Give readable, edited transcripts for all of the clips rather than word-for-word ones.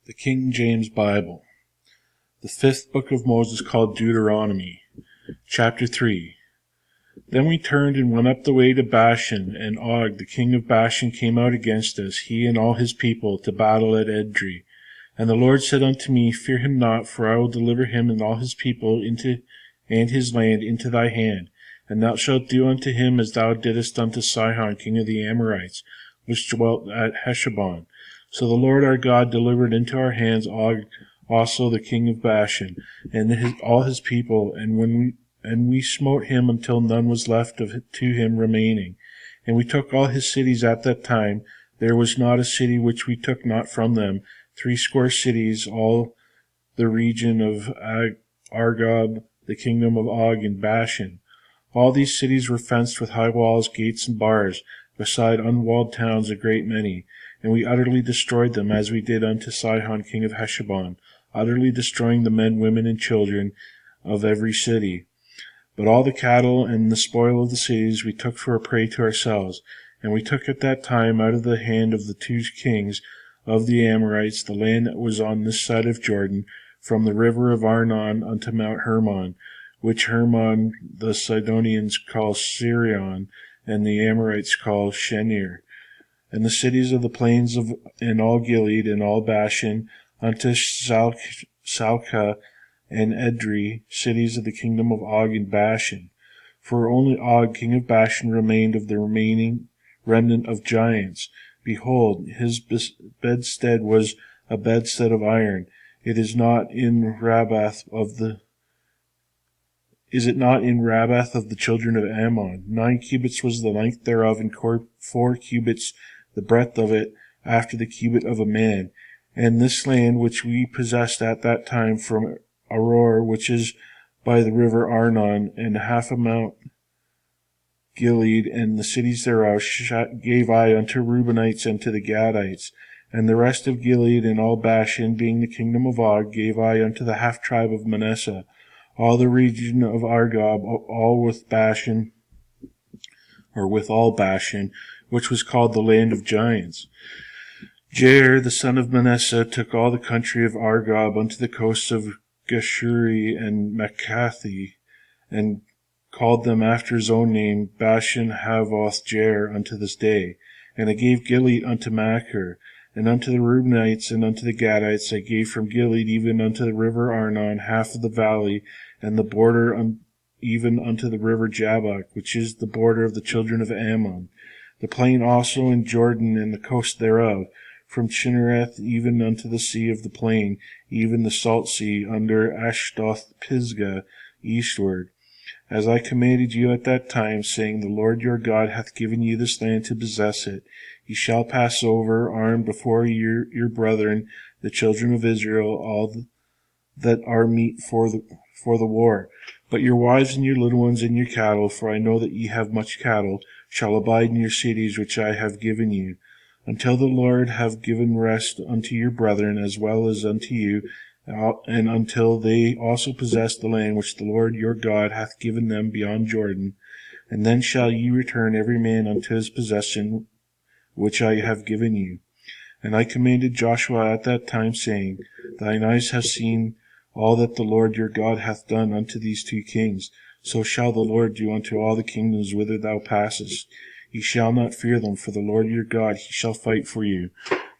The King James Bible. The fifth book of Moses, called Deuteronomy. Chapter 3. Then we turned and went up the way to Bashan, and Og, the king of Bashan, came out against us, he and all his people, to battle at Edrei. And the Lord said unto me, Fear him not, for I will deliver him and all his people and his land into thy hand. And thou shalt do unto him as thou didst unto Sihon, king of the Amorites, which dwelt at Heshbon. So the Lord our God delivered into our hands Og also the king of Bashan, and all his people, and we smote him until none was left to him remaining. And we took all his cities at that time. There was not a city which we took not from them, 80 cities, all the region of Argob, the kingdom of Og in Bashan. All these cities were fenced with high walls, gates, and bars, beside unwalled towns a great many. And we utterly destroyed them, as we did unto Sihon king of Heshbon, utterly destroying the men, women, and children of every city. But all the cattle and the spoil of the cities we took for a prey to ourselves. And we took at that time out of the hand of the 2 kings of the Amorites the land that was on this side of Jordan, from the river of Arnon unto Mount Hermon, which Hermon the Sidonians call Sirion, and the Amorites call Shenir, and the cities of the plains and all Gilead and all Bashan, unto Salcah and Edrei, cities of the kingdom of Og in Bashan. For only Og, king of Bashan, remained of the remaining remnant of giants. Behold, his bedstead was a bedstead of iron. Is it not in Rabbath of the children of Ammon? 9 cubits was the length thereof, and 4 cubits the breadth of it, after the cubit of a man. And this land which we possessed at that time from Aroer, which is by the river Arnon, and half a Mount Gilead, and the cities thereof, gave I unto Reubenites and to the Gadites. And the rest of Gilead and all Bashan, being the kingdom of Og, gave I unto the half tribe of Manasseh. All the region of Argob, all with Bashan, or with all Bashan, which was called the land of giants. Jair, the son of Manasseh, took all the country of Argob unto the coasts of Geshuri and Makkathi, and called them after his own name Bashan Havoth Jair unto this day. And I gave Gilead unto Machir, and unto the Reubenites and unto the Gadites I gave from Gilead even unto the river Arnon half of the valley, and the border even unto the river Jabbok, which is the border of the children of Ammon. The plain also in Jordan and the coast thereof, from Chinnereth even unto the sea of the plain, even the salt sea under Ashdoth Pisgah eastward. As I commanded you at that time, saying, The Lord your God hath given you this land to possess it. Ye shall pass over armed before your brethren, the children of Israel, all that are meet for the war. But your wives and your little ones and your cattle, for I know that ye have much cattle, shall abide in your cities which I have given you, until the Lord have given rest unto your brethren as well as unto you, and until they also possess the land which the Lord your God hath given them beyond Jordan. And then shall ye return every man unto his possession which I have given you. And I commanded Joshua at that time, saying, Thine eyes have seen all that the Lord your God hath done unto these 2 kings. So shall the Lord do unto all the kingdoms whither thou passest. Ye shall not fear them, for the Lord your God, he shall fight for you.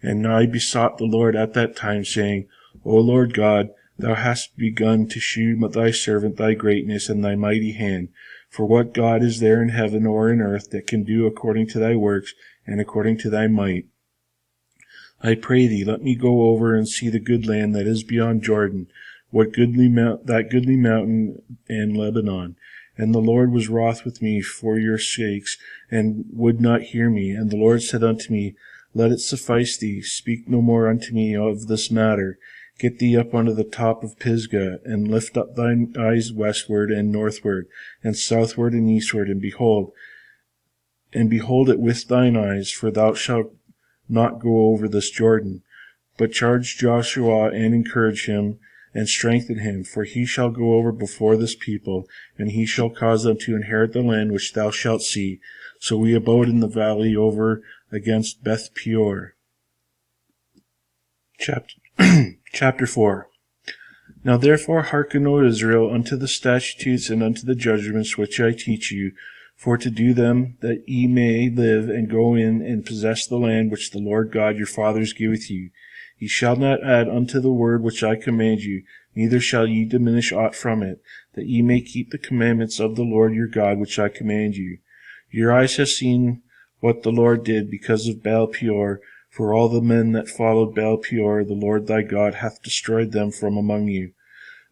And I besought the Lord at that time, saying, O Lord God, thou hast begun to shew thy servant thy greatness and thy mighty hand. For what God is there in heaven or in earth that can do according to thy works and according to thy might? I pray thee, let me go over and see the good land that is beyond Jordan, that goodly mountain and Lebanon. And the Lord was wroth with me for your sakes, and would not hear me. And the Lord said unto me, Let it suffice thee, speak no more unto me of this matter. Get thee up unto the top of Pisgah, and lift up thine eyes westward and northward, and southward and eastward, and behold it with thine eyes, for thou shalt not go over this Jordan. But charge Joshua and encourage him, and strengthen him, for he shall go over before this people, and he shall cause them to inherit the land which thou shalt see. So we abode in the valley over against Beth Peor. Chapter, Chapter 4. Now therefore hearken, O Israel, unto the statutes and unto the judgments which I teach you, for to do them, that ye may live and go in and possess the land which the Lord God your fathers giveth you. Ye shall not add unto the word which I command you, neither shall ye diminish aught from it, that ye may keep the commandments of the Lord your God which I command you. Your eyes have seen what the Lord did because of Baal Peor. For all the men that followed Baal Peor, the Lord thy God hath destroyed them from among you.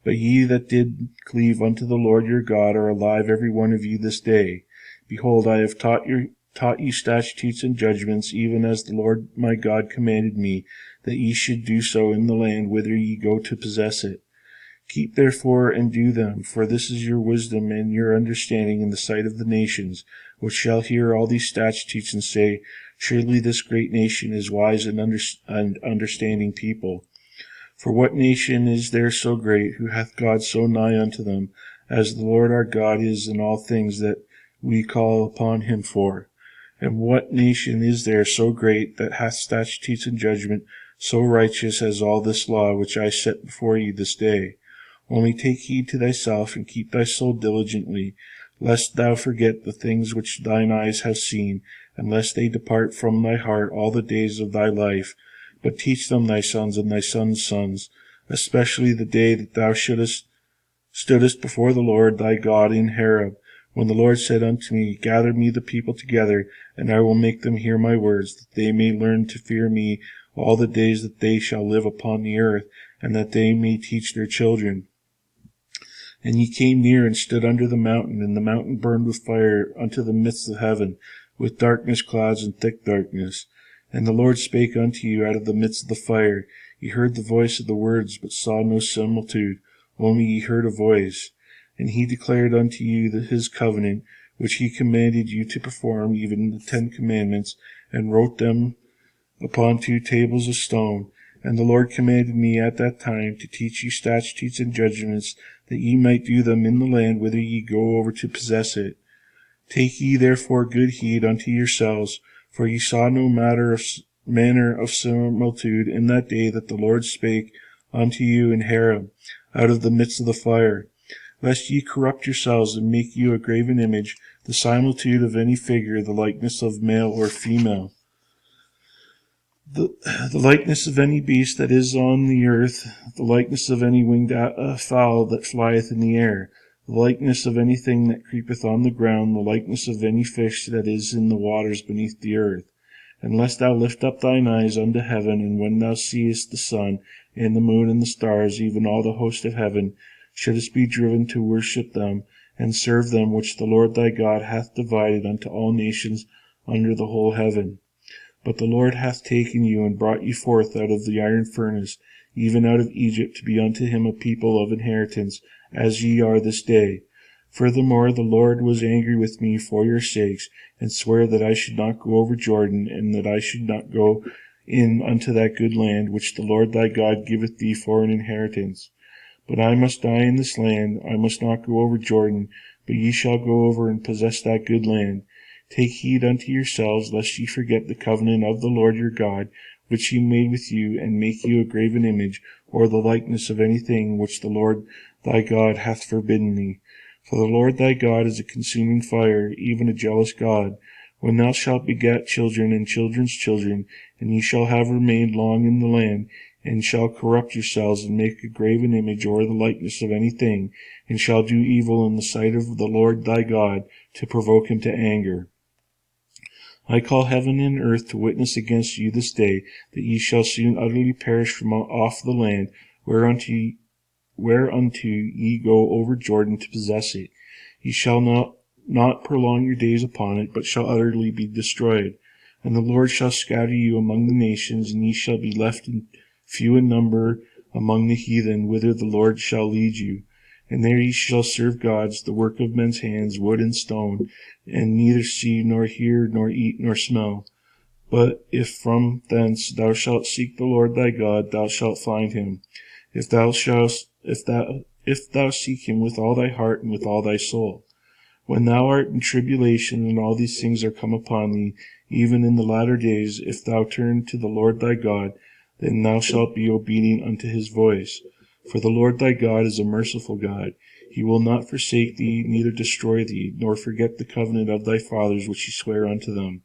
But ye that did cleave unto the Lord your God are alive every one of you this day. Behold, I have taught you statutes and judgments, even as the Lord my God commanded me, that ye should do so in the land whither ye go to possess it. Keep therefore and do them, for this is your wisdom and your understanding in the sight of the nations, which shall hear all these statutes and say, Surely this great nation is wise and understanding people. For what nation is there so great, who hath God so nigh unto them, as the Lord our God is in all things that we call upon him for? And what nation is there so great, that hath statutes and judgment so righteous as all this law which I set before you this day? Only take heed to thyself, and keep thy soul diligently, lest thou forget the things which thine eyes have seen, and lest they depart from thy heart all the days of thy life. But teach them thy sons and thy sons' sons, especially the day that thou stoodest before the Lord thy God in Horeb, when the Lord said unto me, Gather me the people together, and I will make them hear my words, that they may learn to fear me all the days that they shall live upon the earth, and that they may teach their children. And ye came near and stood under the mountain, and the mountain burned with fire unto the midst of heaven, with darkness, clouds, and thick darkness. And the Lord spake unto you out of the midst of the fire. Ye heard the voice of the words, but saw no similitude, only ye heard a voice. And he declared unto you his covenant, which he commanded you to perform, even the 10 commandments, and wrote them upon 2 tables of stone. And the Lord commanded me at that time to teach you statutes and judgments, that ye might do them in the land whither ye go over to possess it. Take ye therefore good heed unto yourselves, for ye saw no manner of similitude in that day that the Lord spake unto you in Horeb, out of the midst of the fire, lest ye corrupt yourselves and make you a graven image, the similitude of any figure, the likeness of male or female, the likeness of any beast that is on the earth, the likeness of any winged fowl that flieth in the air, the likeness of anything that creepeth on the ground, the likeness of any fish that is in the waters beneath the earth. Unless thou lift up thine eyes unto heaven, and when thou seest the sun, and the moon, and the stars, even all the host of heaven, shouldest be driven to worship them, and serve them which the Lord thy God hath divided unto all nations under the whole heaven. But the Lord hath taken you, and brought you forth out of the iron furnace, even out of Egypt, to be unto him a people of inheritance, as ye are this day. Furthermore, the Lord was angry with me for your sakes, and sware that I should not go over Jordan, and that I should not go in unto that good land, which the Lord thy God giveth thee for an inheritance. But I must die in this land, I must not go over Jordan, but ye shall go over and possess that good land. Take heed unto yourselves, lest ye forget the covenant of the Lord your God, which he made with you, and make you a graven image, or the likeness of anything which the Lord thy God hath forbidden thee. For the Lord thy God is a consuming fire, even a jealous God. When thou shalt beget children and children's children, and ye shall have remained long in the land, and shall corrupt yourselves, and make a graven image or the likeness of anything, and shall do evil in the sight of the Lord thy God, to provoke him to anger. I call heaven and earth to witness against you this day, that ye shall soon utterly perish from off the land, whereunto ye go over Jordan to possess it. Ye shall not prolong your days upon it, but shall utterly be destroyed. And the Lord shall scatter you among the nations, and ye shall be left few in number among the heathen, whither the Lord shall lead you. And there ye shall serve gods, the work of men's hands, wood and stone, and neither see, nor hear, nor eat, nor smell. But if from thence thou shalt seek the Lord thy God, thou shalt find him, if thou seek him with all thy heart and with all thy soul. When thou art in tribulation, and all these things are come upon thee, even in the latter days, if thou turn to the Lord thy God, then thou shalt be obedient unto his voice. For the Lord thy God is a merciful God. He will not forsake thee, neither destroy thee, nor forget the covenant of thy fathers which he sware unto them.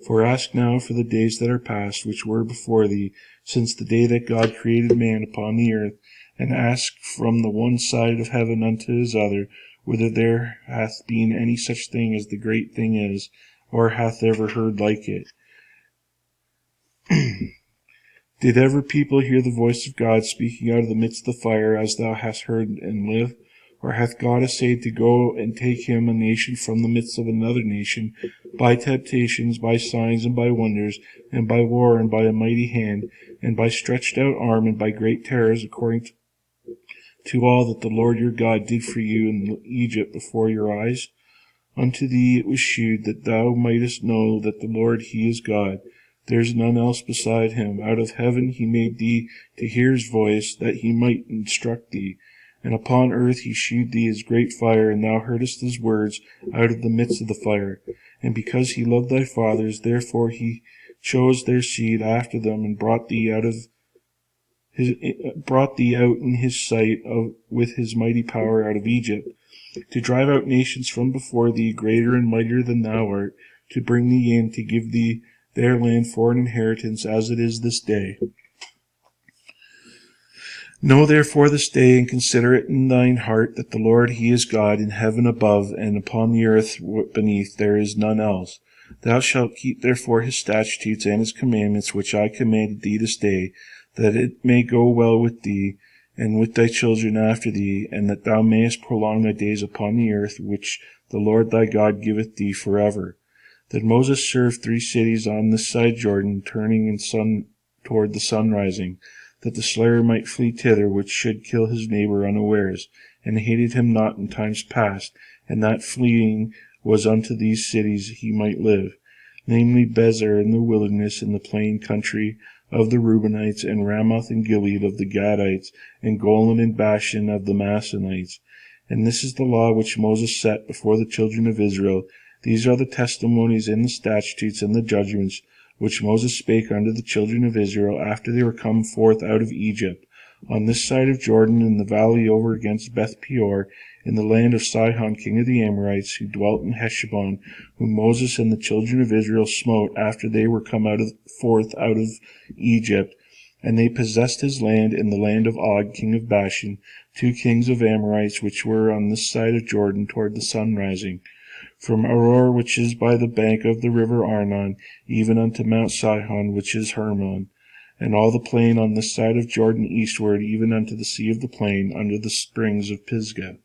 For ask now for the days that are past, which were before thee, since the day that God created man upon the earth, and ask from the one side of heaven unto his other, whether there hath been any such thing as the great thing is, or hath ever heard like it. Did ever people hear the voice of God speaking out of the midst of the fire, as thou hast heard, and live? Or hath God essayed to go and take him a nation from the midst of another nation, by temptations, by signs, and by wonders, and by war, and by a mighty hand, and by stretched out arm, and by great terrors, according to all that the Lord your God did for you in Egypt before your eyes? Unto thee it was shewed that thou mightest know that the Lord he is God. There is none else beside him. Out of heaven he made thee to hear his voice, that he might instruct thee. And upon earth he shewed thee his great fire, and thou heardest his words out of the midst of the fire. And because he loved thy fathers, therefore he chose their seed after them, and brought thee out in his sight with his mighty power out of Egypt, to drive out nations from before thee, greater and mightier than thou art, to bring thee in, to give thee their land for an inheritance, as it is this day. Know therefore this day, and consider it in thine heart, that the Lord he is God, in heaven above, and upon the earth beneath there is none else. Thou shalt keep therefore his statutes and his commandments, which I commanded thee this day, that it may go well with thee, and with thy children after thee, and that thou mayest prolong thy days upon the earth, which the Lord thy God giveth thee forever. Then Moses served 3 cities on this side Jordan, turning in toward the sun rising, that the slayer might flee thither, which should kill his neighbor unawares, and hated him not in times past, and that fleeing was unto these cities he might live, namely Bezer in the wilderness, in the plain country of the Reubenites, and Ramoth and Gilead of the Gadites, and Golan and Bashan of the Manassites. And this is the law which Moses set before the children of Israel. These are the testimonies and the statutes and the judgments which Moses spake unto the children of Israel after they were come forth out of Egypt, on this side of Jordan, in the valley over against Beth Peor, in the land of Sihon king of the Amorites, who dwelt in Heshbon, whom Moses and the children of Israel smote after they were come forth out of Egypt. And they possessed his land in the land of Og king of Bashan, 2 kings of Amorites, which were on this side of Jordan toward the sun rising, from Aroer, which is by the bank of the river Arnon, even unto Mount Sihon, which is Hermon, and all the plain on this side of Jordan eastward, even unto the sea of the plain, under the springs of Pisgah.